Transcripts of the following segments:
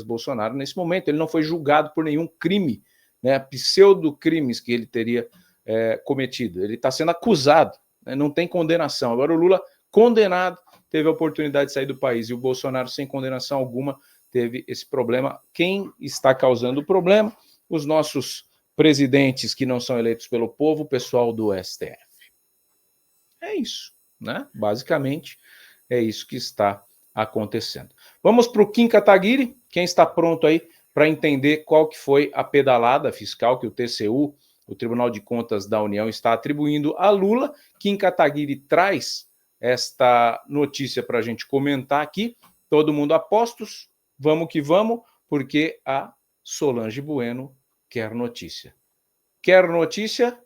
Bolsonaro nesse momento. Ele não foi julgado por nenhum crime, né, pseudo-crimes que ele teria cometido. Ele está sendo acusado, né, não tem condenação. Agora o Lula, condenado, teve a oportunidade de sair do país, e o Bolsonaro, sem condenação alguma, teve esse problema. Quem está causando o problema? Os nossos presidentes que não são eleitos pelo povo, o pessoal do STF. É isso, né? Basicamente, é isso que está acontecendo. Vamos para o Kim Kataguiri. Quem está pronto aí para entender qual que foi a pedalada fiscal que o TCU, o Tribunal de Contas da União, está atribuindo a Lula? Kim Kataguiri traz esta notícia para a gente comentar aqui. Todo mundo a postos? Vamos que vamos, porque a Solange Bueno quer notícia. Quer notícia?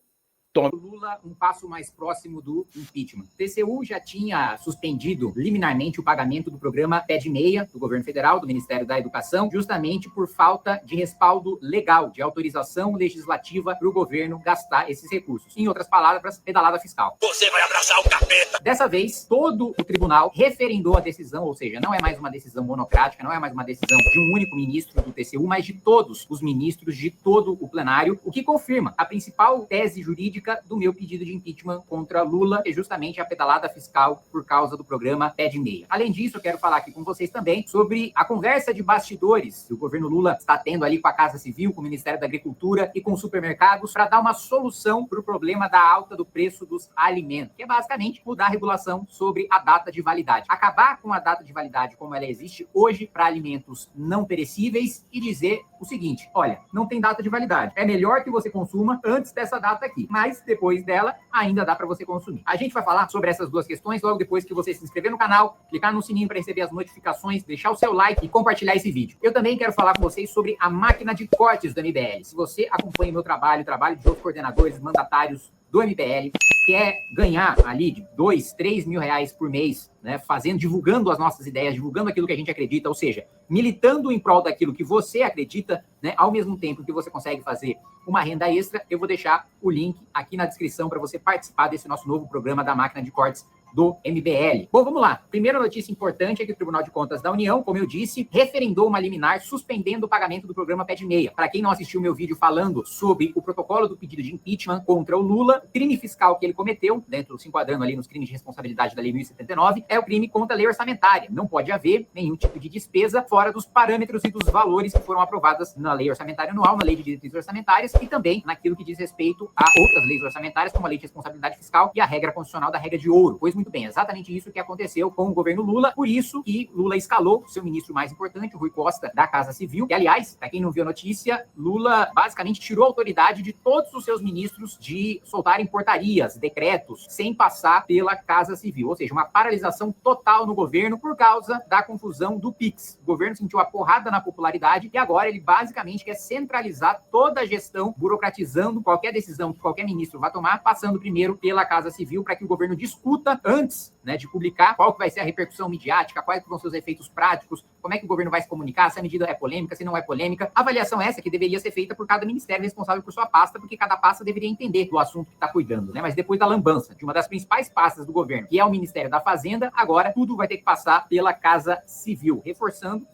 Lula, um passo mais próximo do impeachment. O TCU já tinha suspendido liminarmente o pagamento do programa Pé de Meia do governo federal, do Ministério da Educação, justamente por falta de respaldo legal, de autorização legislativa para o governo gastar esses recursos. Em outras palavras, pedalada fiscal. Você vai abraçar o capeta! Dessa vez, todo o tribunal referendou a decisão, ou seja, não é mais uma decisão monocrática, não é mais uma decisão de um único ministro do TCU, mas de todos os ministros, de todo o plenário, o que confirma a principal tese jurídica do meu pedido de impeachment contra Lula, é justamente a pedalada fiscal por causa do programa Pé de Meia. Além disso, eu quero falar aqui com vocês também sobre a conversa de bastidores que o governo Lula está tendo ali com a Casa Civil, com o Ministério da Agricultura e com os supermercados para dar uma solução para o problema da alta do preço dos alimentos, que é basicamente mudar a regulação sobre a data de validade. Acabar com a data de validade como ela existe hoje para alimentos não perecíveis e dizer o seguinte: olha, não tem data de validade. É melhor que você consuma antes dessa data aqui, mas depois dela ainda dá para você consumir. A gente vai falar sobre essas duas questões logo depois que você se inscrever no canal, clicar no sininho para receber as notificações, deixar o seu like e compartilhar esse vídeo. Eu também quero falar com vocês sobre a máquina de cortes do MBL. Se você acompanha o meu trabalho, o trabalho de outros coordenadores, mandatários do MBL, quer ganhar ali de 2, 3 mil reais por mês, né, divulgando as nossas ideias, divulgando aquilo que a gente acredita, ou seja, militando em prol daquilo que você acredita, né, ao mesmo tempo que você consegue fazer uma renda extra, eu vou deixar o link aqui na descrição para você participar desse nosso novo programa da máquina de cortes do MBL. Bom, vamos lá. Primeira notícia importante é que o Tribunal de Contas da União, como eu disse, referendou uma liminar suspendendo o pagamento do programa Pé de Meia. Para quem não assistiu meu vídeo falando sobre o protocolo do pedido de impeachment contra o Lula, o crime fiscal que ele cometeu, dentro se enquadrando ali nos crimes de responsabilidade da Lei 1079, é o crime contra a lei orçamentária. Não pode haver nenhum tipo de despesa fora dos parâmetros e dos valores que foram aprovados na Lei Orçamentária Anual, na Lei de Diretrizes Orçamentárias e também naquilo que diz respeito a outras leis orçamentárias, como a Lei de Responsabilidade Fiscal e a regra constitucional da regra de ouro. Pois muito bem, exatamente isso que aconteceu com o governo Lula, por isso que Lula escalou o seu ministro mais importante, o Rui Costa, da Casa Civil, e aliás, para quem não viu a notícia, Lula basicamente tirou a autoridade de todos os seus ministros de soltarem portarias, decretos, sem passar pela Casa Civil, ou seja, uma paralisação total no governo por causa da confusão do PIX. O governo sentiu a porrada na popularidade e agora ele basicamente quer centralizar toda a gestão, burocratizando qualquer decisão que qualquer ministro vá tomar, passando primeiro pela Casa Civil para que o governo discuta antes, né, de publicar qual que vai ser a repercussão midiática, quais vão ser os efeitos práticos, como é que o governo vai se comunicar, se a medida é polêmica, se não é polêmica. Avaliação essa que deveria ser feita por cada ministério responsável por sua pasta, porque cada pasta deveria entender do assunto que está cuidando, né? Mas depois da lambança de uma das principais pastas do governo, que é o Ministério da Fazenda, agora tudo vai ter que passar pela Casa Civil, reforçando.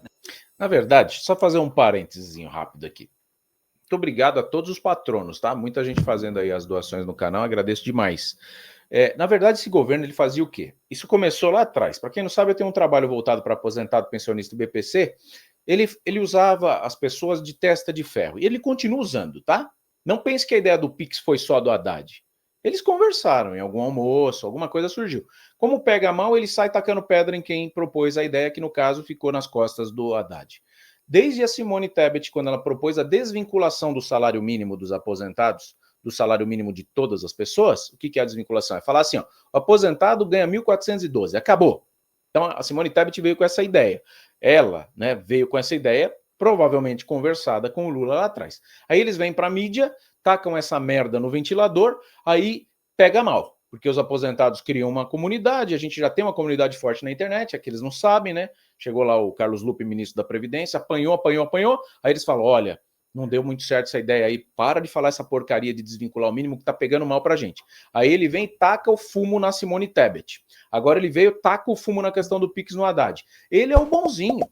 Na verdade, só fazer um parênteses rápido aqui. Muito obrigado a todos os patronos, tá? Muita gente fazendo aí as doações no canal, agradeço demais. Na verdade, esse governo ele fazia o quê? Isso começou lá atrás. Para quem não sabe, eu tenho um trabalho voltado para aposentado, pensionista e BPC. Ele usava as pessoas de testa de ferro. E ele continua usando, tá? Não pense que a ideia do Pix foi só do Haddad. Eles conversaram em algum almoço, alguma coisa surgiu. Como pega mal, ele sai tacando pedra em quem propôs a ideia, que no caso ficou nas costas do Haddad. Desde a Simone Tebet, quando ela propôs a desvinculação do salário mínimo dos aposentados, do salário mínimo de todas as pessoas, o que é a desvinculação? É falar assim, ó, o aposentado ganha 1.412, acabou. Então a Simone Tebet veio com essa ideia. Ela, né, veio com essa ideia, provavelmente conversada com o Lula lá atrás. Aí eles vêm para a mídia, tacam essa merda no ventilador, aí pega mal, porque os aposentados criam uma comunidade, a gente já tem uma comunidade forte na internet, é que eles não sabem, né? Chegou lá o Carlos Lupe, ministro da Previdência, apanhou, aí eles falam, olha, não deu muito certo essa ideia aí, para de falar essa porcaria de desvincular o mínimo que tá pegando mal pra gente. Aí ele vem e taca o fumo na Simone Tebet. Agora ele veio, taca o fumo na questão do Pix no Haddad. Ele é o bonzinho.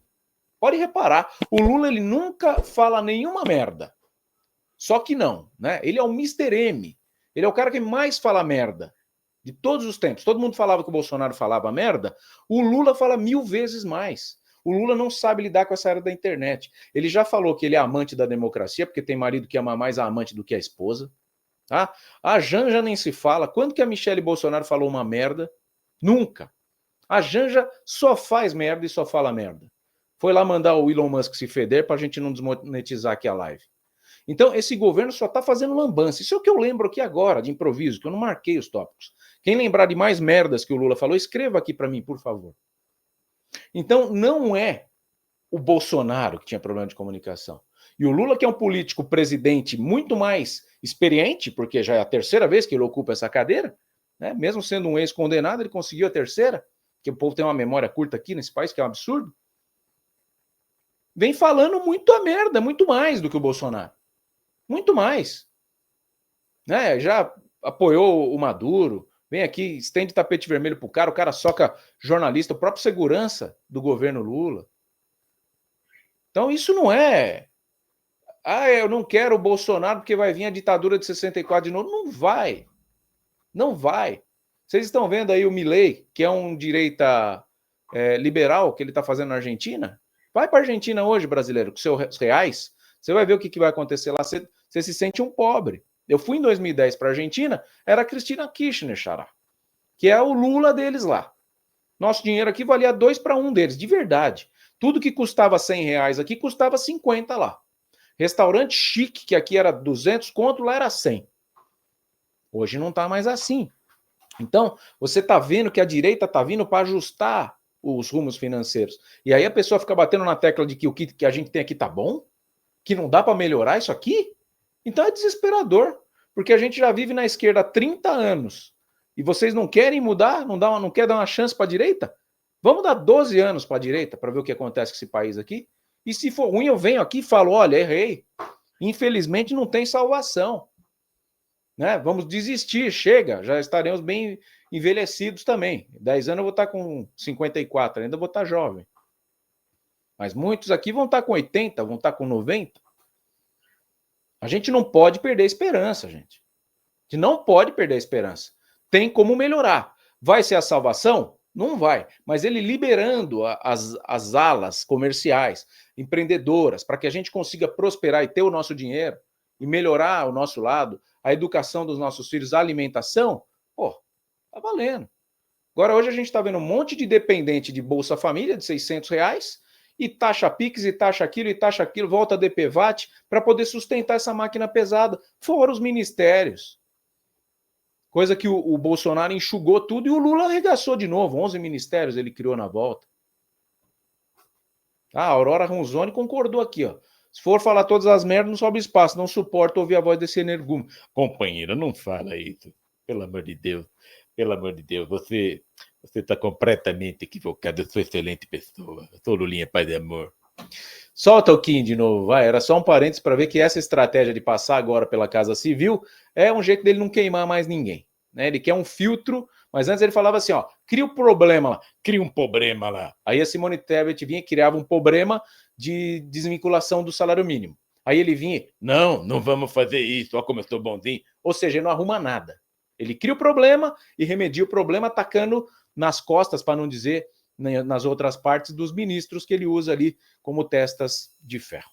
Pode reparar, o Lula ele nunca fala nenhuma merda. Só que não, né? Ele é o Mr. M. Ele é o cara que mais fala merda de todos os tempos. Todo mundo falava que o Bolsonaro falava merda, o Lula fala 1000 vezes mais. O Lula não sabe lidar com essa era da internet. Ele já falou que ele é amante da democracia, porque tem marido que ama mais a amante do que a esposa. Tá? A Janja nem se fala. Quando que a Michelle Bolsonaro falou uma merda? Nunca. A Janja só faz merda e só fala merda. Foi lá mandar o Elon Musk se feder para a gente não desmonetizar aqui a live. Então, esse governo só está fazendo lambança. Isso é o que eu lembro aqui agora, de improviso, que eu não marquei os tópicos. Quem lembrar de mais merdas que o Lula falou, escreva aqui para mim, por favor. Então, não é o Bolsonaro que tinha problema de comunicação. E o Lula, que é um político presidente muito mais experiente, porque já é a terceira vez que ele ocupa essa cadeira, né? Mesmo sendo um ex-condenado, ele conseguiu a terceira, porque o povo tem uma memória curta aqui nesse país, que é um absurdo. Vem falando muito a merda, muito mais do que o Bolsonaro. Muito mais. Né? Já apoiou o Maduro, vem aqui, estende tapete vermelho pro cara, o cara soca jornalista, o próprio segurança do governo Lula. Então isso não é... eu não quero o Bolsonaro porque vai vir a ditadura de 64 de novo. Não vai. Não vai. Vocês estão vendo aí o Milei, que é um direita liberal, que ele está fazendo na Argentina? Vai para a Argentina hoje, brasileiro, com seus reais. Você vai ver o que vai acontecer lá. Você se sente um pobre. Eu fui em 2010 para a Argentina, era a Cristina Kirchner, xará, que é o Lula deles lá. Nosso dinheiro aqui valia 2 para 1 deles, de verdade. Tudo que custava 100 reais aqui, custava 50 lá. Restaurante chique, que aqui era 200 conto, lá era 100. Hoje não está mais assim. Então, você está vendo que a direita está vindo para ajustar os rumos financeiros. E aí a pessoa fica batendo na tecla de que o que a gente tem aqui tá bom? Que não dá para melhorar isso aqui? Então é desesperador, porque a gente já vive na esquerda há 30 anos e vocês não querem mudar, não querem dar uma chance para a direita? Vamos dar 12 anos para a direita para ver o que acontece com esse país aqui? E se for ruim, eu venho aqui e falo, olha, errei. Infelizmente não tem salvação. Né? Vamos desistir, chega, já estaremos bem envelhecidos também. 10 anos eu vou estar com 54, ainda vou estar jovem. Mas muitos aqui vão estar com 80, vão estar com 90. A gente não pode perder a esperança, gente. A gente não pode perder a esperança. Tem como melhorar. Vai ser a salvação? Não vai. Mas ele liberando as alas comerciais, empreendedoras, para que a gente consiga prosperar e ter o nosso dinheiro e melhorar o nosso lado, a educação dos nossos filhos, a alimentação, pô, tá valendo. Agora, hoje a gente está vendo um monte de dependente de Bolsa Família, de R$600, e taxa Pix, e taxa aquilo, volta DPVAT, para poder sustentar essa máquina pesada, fora os ministérios. Coisa que o Bolsonaro enxugou tudo e o Lula arregaçou de novo, 11 ministérios ele criou na volta. A Aurora Ronzoni concordou aqui, ó. Se for falar todas as merdas, não sobe espaço, não suporto ouvir a voz desse energúmeno. Companheira, não fala isso. Pelo amor de Deus. Pelo amor de Deus, você está completamente equivocado. Eu sou excelente pessoa. Eu sou Lulinha, paz e amor. Solta o Kim de novo, vai. Era só um parênteses para ver que essa estratégia de passar agora pela Casa Civil é um jeito dele não queimar mais ninguém. Né? Ele quer um filtro, mas antes ele falava assim, ó, cria um problema lá, cria um problema lá. Aí a Simone Tebet vinha e criava um problema de desvinculação do salário mínimo. Aí ele vinha, não vamos fazer isso, ó como eu estou bonzinho. Ou seja, ele não arruma nada. Ele cria o problema e remedia o problema atacando nas costas, para não dizer nas outras partes, dos ministros que ele usa ali como testas de ferro.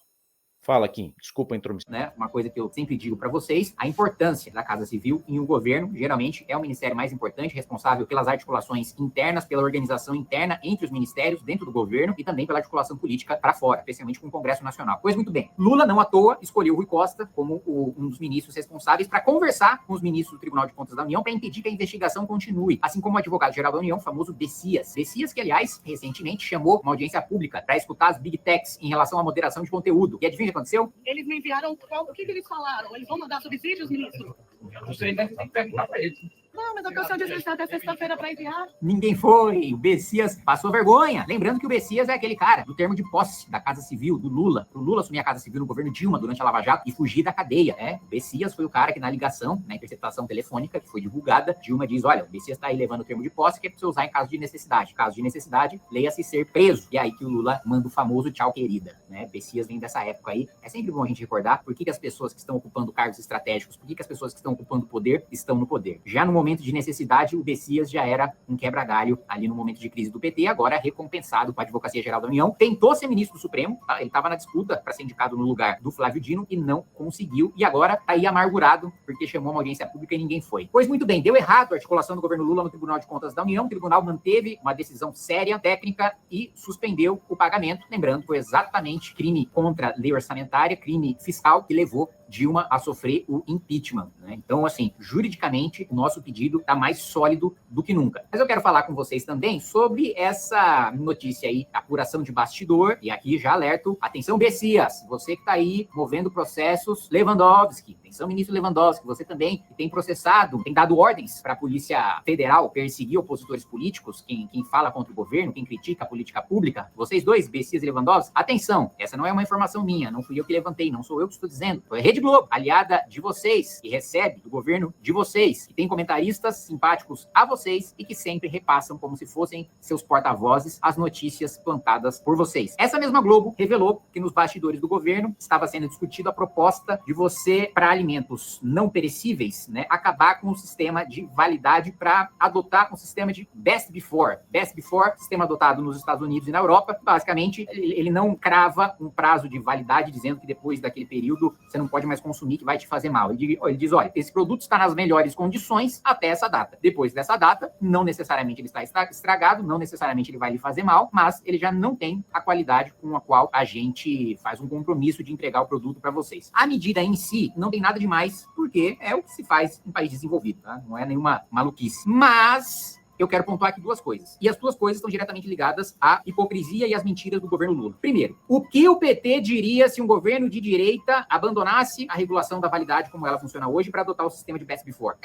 Fala, Kim. Desculpa a intromissão. Né? Uma coisa que eu sempre digo para vocês, a importância da Casa Civil em um governo, geralmente, é o ministério mais importante, responsável pelas articulações internas, pela organização interna entre os ministérios, dentro do governo, e também pela articulação política para fora, especialmente com o Congresso Nacional. Pois muito bem, Lula, não à toa, escolheu Rui Costa como um dos ministros responsáveis para conversar com os ministros do Tribunal de Contas da União para impedir que a investigação continue, assim como o advogado-geral da União, o famoso Bessias. Bessias que, aliás, recentemente chamou uma audiência pública para escutar as Big Techs em relação à moderação de conteúdo. E adivinha o que aconteceu? Eles me enviaram o que eles falaram? Eles vão mandar subsídios, ministro? Eu não sei, deve ter que perguntar para eles. Não, mas o pessoal disse até sexta-feira para enviar. Ninguém foi. O Bessias passou vergonha. Lembrando que o Bessias é aquele cara do termo de posse da Casa Civil, do Lula. O Lula assumir a Casa Civil no governo Dilma durante a Lava Jato e fugir da cadeia. O Bessias foi o cara que na ligação, na interceptação telefônica que foi divulgada, Dilma diz, olha, o Bessias está aí levando o termo de posse que é para você usar em caso de necessidade. Caso de necessidade, leia-se ser preso. E aí que o Lula manda o famoso tchau, querida. Bessias vem dessa época aí. É sempre bom a gente recordar por que as pessoas que estão ocupando cargos estratégicos, por que as pessoas que estão ocupando poder estão no poder. Já no momento de necessidade, o Bessias já era um quebra-galho ali no momento de crise do PT, agora recompensado com a Advocacia Geral da União. Tentou ser ministro do Supremo, tá? Ele estava na disputa para ser indicado no lugar do Flávio Dino e não conseguiu. E agora tá aí amargurado porque chamou uma audiência pública e ninguém foi. Pois muito bem, deu errado a articulação do governo Lula no Tribunal de Contas da União. O tribunal manteve uma decisão séria, técnica e suspendeu o pagamento. Lembrando, foi exatamente crime contra a lei orçamentária, crime fiscal que levou Dilma a sofrer o impeachment. Então, assim, juridicamente, o nosso pedido está mais sólido do que nunca. Mas eu quero falar com vocês também sobre essa notícia aí, apuração de bastidor, e aqui já alerto, atenção Bessias, você que está aí movendo processos, Lewandowski, atenção ministro Lewandowski, você também que tem processado, tem dado ordens para a Polícia Federal perseguir opositores políticos, quem fala contra o governo, quem critica a política pública, vocês dois, Bessias e Lewandowski, atenção, essa não é uma informação minha, não fui eu que levantei, não sou eu que estou dizendo, foi a Rede Globo, aliada de vocês, que recebe do governo de vocês, que tem comentaristas simpáticos a vocês e que sempre repassam como se fossem seus porta-vozes as notícias plantadas por vocês. Essa mesma Globo revelou que nos bastidores do governo estava sendo discutido a proposta de você, para alimentos não perecíveis, acabar com o sistema de validade para adotar um sistema de Best Before. Best Before, sistema adotado nos Estados Unidos e na Europa. Basicamente, ele não crava um prazo de validade dizendo que depois daquele período você não pode mais consumir, que vai te fazer mal. Ele diz, olha, esse produto está nas melhores condições até essa data. Depois dessa data, não necessariamente ele está estragado, não necessariamente ele vai lhe fazer mal, mas ele já não tem a qualidade com a qual a gente faz um compromisso de entregar o produto para vocês. A medida em si não tem nada demais, porque é o que se faz em país desenvolvido, tá? Não é nenhuma maluquice. Mas eu quero pontuar aqui duas coisas. E as duas coisas estão diretamente ligadas à hipocrisia e às mentiras do governo Lula. Primeiro, o que o PT diria se um governo de direita abandonasse a regulação da validade como ela funciona hoje para adotar o sistema de Best Before?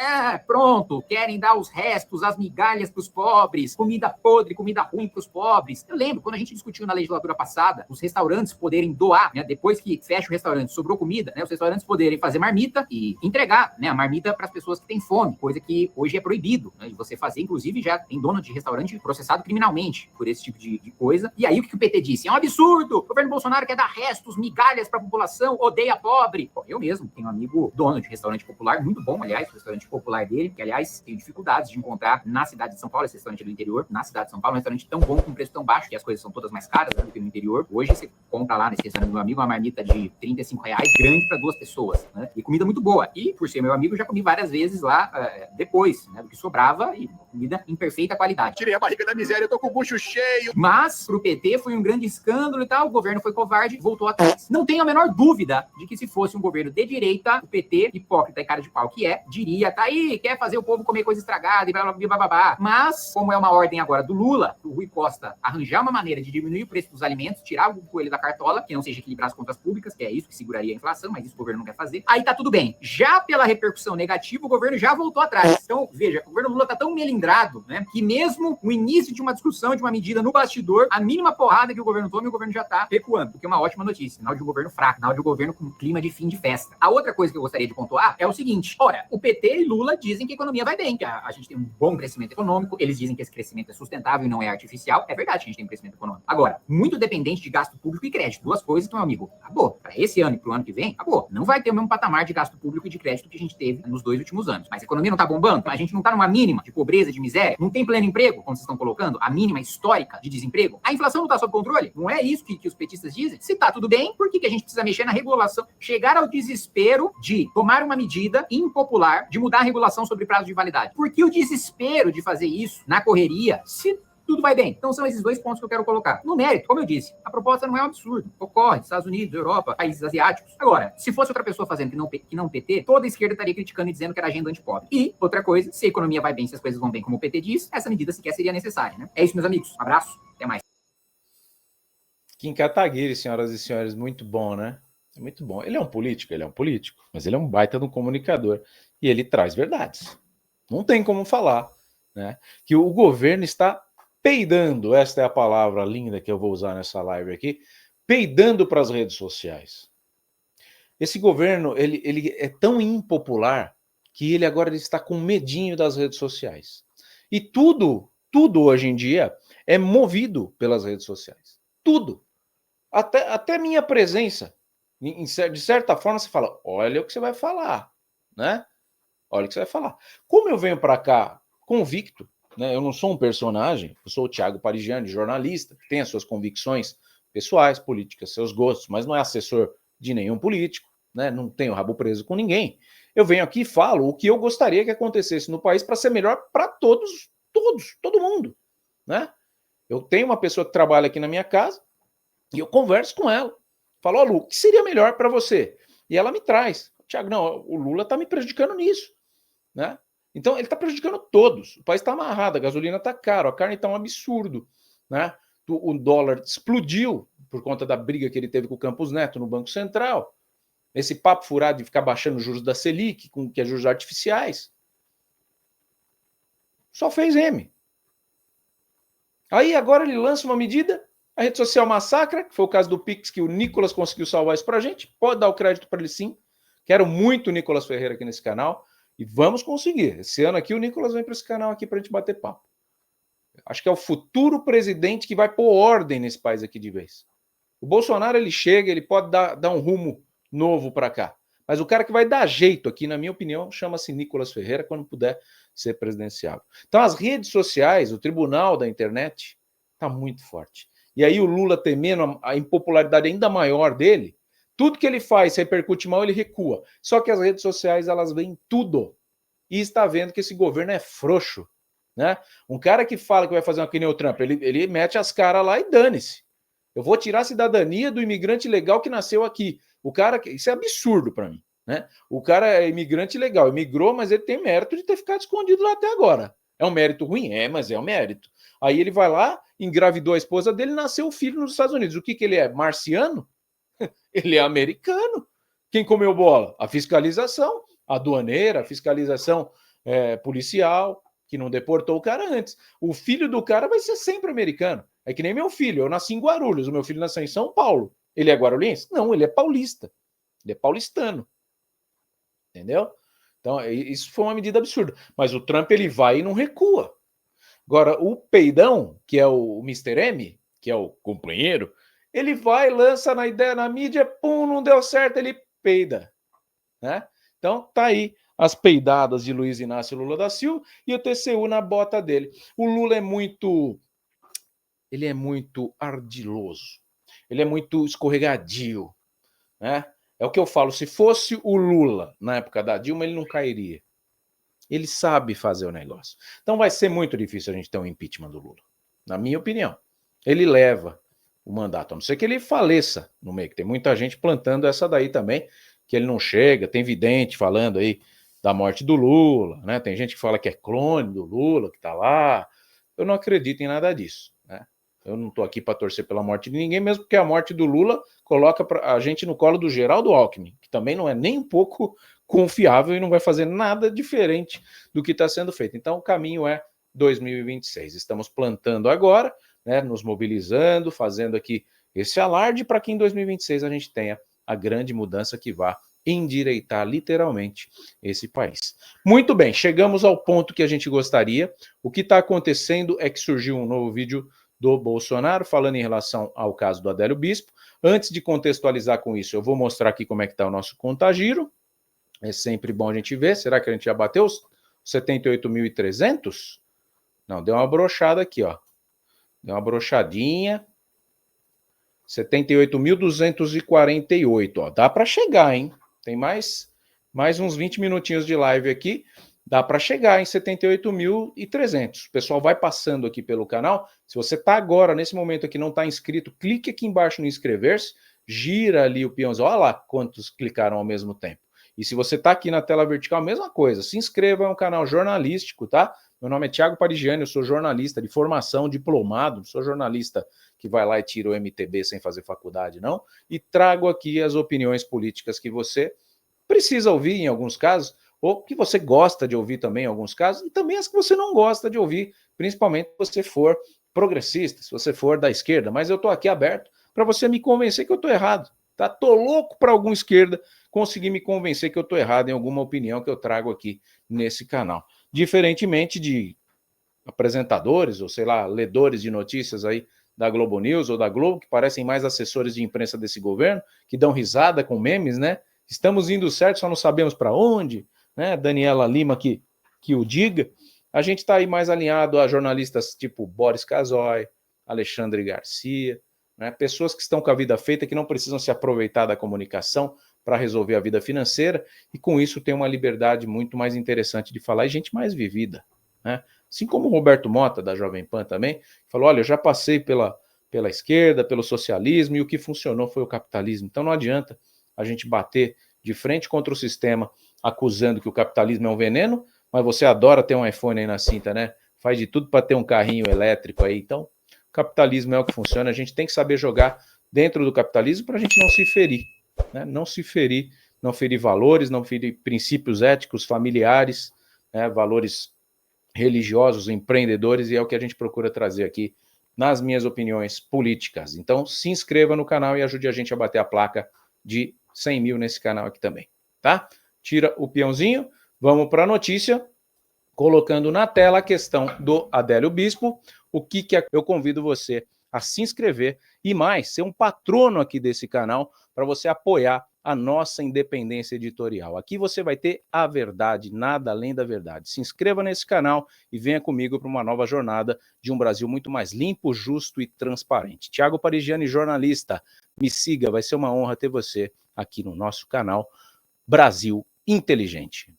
Pronto, querem dar os restos, as migalhas para os pobres, comida podre, comida ruim para os pobres. Eu lembro, quando a gente discutiu na legislatura passada, os restaurantes poderem doar, depois que fecha o restaurante, sobrou comida, os restaurantes poderem fazer marmita e entregar, a marmita para as pessoas que têm fome, coisa que hoje é proibido, de você fazer, inclusive já tem dono de restaurante processado criminalmente por esse tipo de coisa. E aí o que o PT disse? É um absurdo! O governo Bolsonaro quer dar restos, migalhas para a população, odeia pobre. Bom, eu mesmo tenho um amigo dono de restaurante popular, muito bom, aliás, o restaurante popular dele, que, aliás, tenho dificuldades de encontrar na cidade de São Paulo, esse restaurante do interior, na cidade de São Paulo, um restaurante tão bom, com preço tão baixo, que as coisas são todas mais caras do que no interior. Hoje você compra lá nesse restaurante do meu amigo uma marmita de R$35, grande para 2 pessoas, e comida muito boa. E, por ser meu amigo, já comi várias vezes lá depois, do que sobrava, e comida em perfeita qualidade. Tirei a barriga da miséria, eu tô com o bucho cheio. Mas, pro PT, foi um grande escândalo e tal, o governo foi covarde, voltou atrás. Não tenho a menor dúvida de que se fosse um governo de direita, o PT, hipócrita e cara de pau que diria, tá aí, quer fazer o povo comer coisa estragada e blá, blá, blá, blá, blá. Mas, como é uma ordem agora do Lula, do Rui Costa, arranjar uma maneira de diminuir o preço dos alimentos, tirar o coelho da cartola, que não seja equilibrar as contas públicas, que é isso que seguraria a inflação, mas isso o governo não quer fazer, aí tá tudo bem. Já pela repercussão negativa, o governo já voltou atrás. Então, veja, o governo Lula tá tão melindrado, que mesmo o início de uma discussão, de uma medida no bastidor, a mínima porrada que o governo toma, o governo já tá recuando, o que é uma ótima notícia, sinal de um governo fraco, sinal de um governo com clima de fim de festa. A outra coisa que eu gostaria de pontuar é o seguinte, ora, o PT e Lula dizem que a economia vai bem, que a gente tem um bom crescimento econômico, eles dizem que esse crescimento é sustentável e não é artificial, é verdade que a gente tem um crescimento econômico. Agora, muito dependente de gasto público e crédito, duas coisas que, meu amigo, acabou. Para esse ano e pro ano que vem, acabou. Não vai ter o mesmo patamar de gasto público e de crédito que a gente teve nos 2 últimos anos. Mas a economia não tá bombando, a gente não tá numa mínima de pobreza, de miséria, não tem pleno emprego, como vocês estão colocando, a mínima histórica de desemprego, a inflação não está sob controle? Não é isso que os petistas dizem? Se está tudo bem, por que a gente precisa mexer na regulação? Chegar ao desespero de tomar uma medida impopular de mudar a regulação sobre prazo de validade. Por que o desespero de fazer isso na correria, se tudo vai bem? Então são esses 2 pontos que eu quero colocar. No mérito, como eu disse, a proposta não é um absurdo. Ocorre, Estados Unidos, Europa, países asiáticos. Agora, se fosse outra pessoa fazendo que não PT, toda a esquerda estaria criticando e dizendo que era agenda antipobre. E, outra coisa, se a economia vai bem, se as coisas vão bem como o PT diz, essa medida sequer seria necessária, É isso, meus amigos. Um abraço, até mais. Kim Kataguiri, senhoras e senhores, muito bom, É muito bom. Ele é um político, mas ele é um baita de um comunicador. E ele traz verdades. Não tem como falar, né, que o governo está peidando, esta é a palavra linda que eu vou usar nessa live aqui, peidando para as redes sociais. Esse governo, ele é tão impopular que ele agora está com medinho das redes sociais. E tudo hoje em dia é movido pelas redes sociais. Tudo. Até minha presença. De certa forma, você fala, olha o que você vai falar, né? Olha o que você vai falar. Como eu venho para cá convicto, né? Eu não sou um personagem, eu sou o Thiago Parigiani, jornalista, que tem as suas convicções pessoais, políticas, seus gostos, mas não é assessor de nenhum político, né? Não tenho rabo preso com ninguém. Eu venho aqui e falo o que eu gostaria que acontecesse no país para ser melhor para todo mundo, né? Eu tenho uma pessoa que trabalha aqui na minha casa e eu converso com ela. Falo, ó, Lu, o que seria melhor para você? E ela me traz. Thiago, não, o Lula está me prejudicando nisso, né? Então ele está prejudicando todos. O país está amarrado, a gasolina está caro, a carne está um absurdo, né? O dólar explodiu por conta da briga que ele teve com o Campos Neto no Banco Central. Esse papo furado de ficar baixando os juros da Selic, que é juros artificiais. Só fez M. Aí agora ele lança uma medida, a rede social massacra, que foi o caso do Pix, que o Nicolas conseguiu salvar isso pra gente. Pode dar o crédito para ele sim. Quero muito o Nicolas Ferreira aqui nesse canal. E vamos conseguir. Esse ano aqui o Nicolas vem para esse canal aqui pra gente bater papo. Acho que é o futuro presidente que vai pôr ordem nesse país aqui de vez. O Bolsonaro, ele chega, ele pode dar um rumo novo para cá. Mas o cara que vai dar jeito aqui, na minha opinião, chama-se Nicolas Ferreira, quando puder ser presidenciável. Então, as redes sociais, o tribunal da internet, está muito forte. E aí o Lula, temendo a impopularidade ainda maior dele, tudo que ele faz repercute mal, ele recua. Só que as redes sociais, elas veem tudo. E está vendo que esse governo é frouxo, né? Um cara que fala que vai fazer uma que nem o Trump, ele mete as caras lá e dane-se. Eu vou tirar a cidadania do imigrante legal que nasceu aqui. O cara, isso é absurdo para mim, né? O cara é imigrante legal, imigrou, mas ele tem mérito de ter ficado escondido lá até agora. É um mérito ruim? É, mas é um mérito. Aí ele vai lá, engravidou a esposa dele, nasceu o filho nos Estados Unidos. O que ele é? Marciano? Ele é americano. Quem comeu bola? A fiscalização aduaneira, a fiscalização policial, que não deportou o cara antes. O filho do cara vai ser sempre americano. É que nem meu filho. Eu nasci em Guarulhos, o meu filho nasceu em São Paulo. Ele é guarulhense? Não, ele é paulista. Ele é paulistano. Entendeu? Então, isso foi uma medida absurda. Mas o Trump, ele vai e não recua. Agora, o peidão, que é o Mr. M, que é o companheiro, ele vai, lança na ideia, na mídia, pum, não deu certo, ele peida. Né? Então, tá aí as peidadas de Luiz Inácio Lula da Silva e o TCU na bota dele. O Lula é muito ardiloso. Ele é muito escorregadio, né? É o que eu falo, se fosse o Lula na época da Dilma, ele não cairia. Ele sabe fazer o negócio. Então vai ser muito difícil a gente ter um impeachment do Lula, na minha opinião. Ele leva o mandato, a não ser que ele faleça no meio, que tem muita gente plantando essa daí também, que ele não chega, tem vidente falando aí da morte do Lula, né? Tem gente que fala que é clone do Lula, que tá lá. Eu não acredito em nada disso, né? Eu não estou aqui para torcer pela morte de ninguém, mesmo porque a morte do Lula coloca a gente no colo do Geraldo Alckmin, que também não é nem um pouco confiável e não vai fazer nada diferente do que está sendo feito. Então, o caminho é 2026. Estamos plantando agora, né, nos mobilizando, fazendo aqui esse alarde para que em 2026 a gente tenha a grande mudança que vá endireitar literalmente esse país. Muito bem, chegamos ao ponto que a gente gostaria. O que está acontecendo é que surgiu um novo vídeo do Bolsonaro, falando em relação ao caso do Adélio Bispo. Antes de contextualizar com isso, eu vou mostrar aqui como é que está o nosso contagiro. É sempre bom a gente ver. Será que a gente já bateu os 78.300? Não, deu uma brochada aqui, ó. Deu uma brochadinha. 78.248, ó. Dá para chegar, hein? Tem mais uns 20 minutinhos de live aqui. Dá para chegar em 78.300. O pessoal vai passando aqui pelo canal. Se você está agora, nesse momento aqui, não está inscrito, clique aqui embaixo no inscrever-se, gira ali o peãozinho. Olha lá quantos clicaram ao mesmo tempo. E se você está aqui na tela vertical, a mesma coisa. Se inscreva, é um canal jornalístico, tá? Meu nome é Thiago Parigiani, eu sou jornalista de formação, diplomado, não sou jornalista que vai lá e tira o MTB sem fazer faculdade, não. E trago aqui as opiniões políticas que você precisa ouvir, em alguns casos, ou que você gosta de ouvir também em alguns casos, e também as que você não gosta de ouvir, principalmente se você for progressista, se você for da esquerda, mas eu estou aqui aberto para você me convencer que eu estou errado, tá? Tô louco para alguma esquerda conseguir me convencer que eu estou errado em alguma opinião que eu trago aqui nesse canal. Diferentemente de apresentadores, ou sei lá, ledores de notícias aí da Globo News ou da Globo, que parecem mais assessores de imprensa desse governo, que dão risada com memes, né? Estamos indo certo, só não sabemos para onde, né? Daniela Lima que o diga. A gente está aí mais alinhado a jornalistas tipo Boris Casoy, Alexandre Garcia, né? Pessoas que estão com a vida feita, que não precisam se aproveitar da comunicação para resolver a vida financeira, e com isso tem uma liberdade muito mais interessante de falar, e gente mais vivida, né? Assim como o Roberto Mota, da Jovem Pan também, falou, olha, eu já passei pela esquerda, pelo socialismo, e o que funcionou foi o capitalismo. Então não adianta a gente bater de frente contra o sistema, acusando que o capitalismo é um veneno, mas você adora ter um iPhone aí na cinta, né? Faz de tudo para ter um carrinho elétrico aí. Então, o capitalismo é o que funciona, a gente tem que saber jogar dentro do capitalismo para a gente não se ferir, né? Não se ferir, não ferir valores, não ferir princípios éticos, familiares, né? Valores religiosos, empreendedores, e é o que a gente procura trazer aqui nas minhas opiniões políticas. Então, se inscreva no canal e ajude a gente a bater a placa de 100 mil nesse canal aqui também, tá? Tira o peãozinho, vamos para a notícia, colocando na tela a questão do Adélio Bispo. O que eu convido você a se inscrever e mais, ser um patrono aqui desse canal para você apoiar a nossa independência editorial. Aqui você vai ter a verdade, nada além da verdade. Se inscreva nesse canal e venha comigo para uma nova jornada de um Brasil muito mais limpo, justo e transparente. Thiago Parigiani, jornalista, me siga, vai ser uma honra ter você aqui no nosso canal Brasil Inteligente.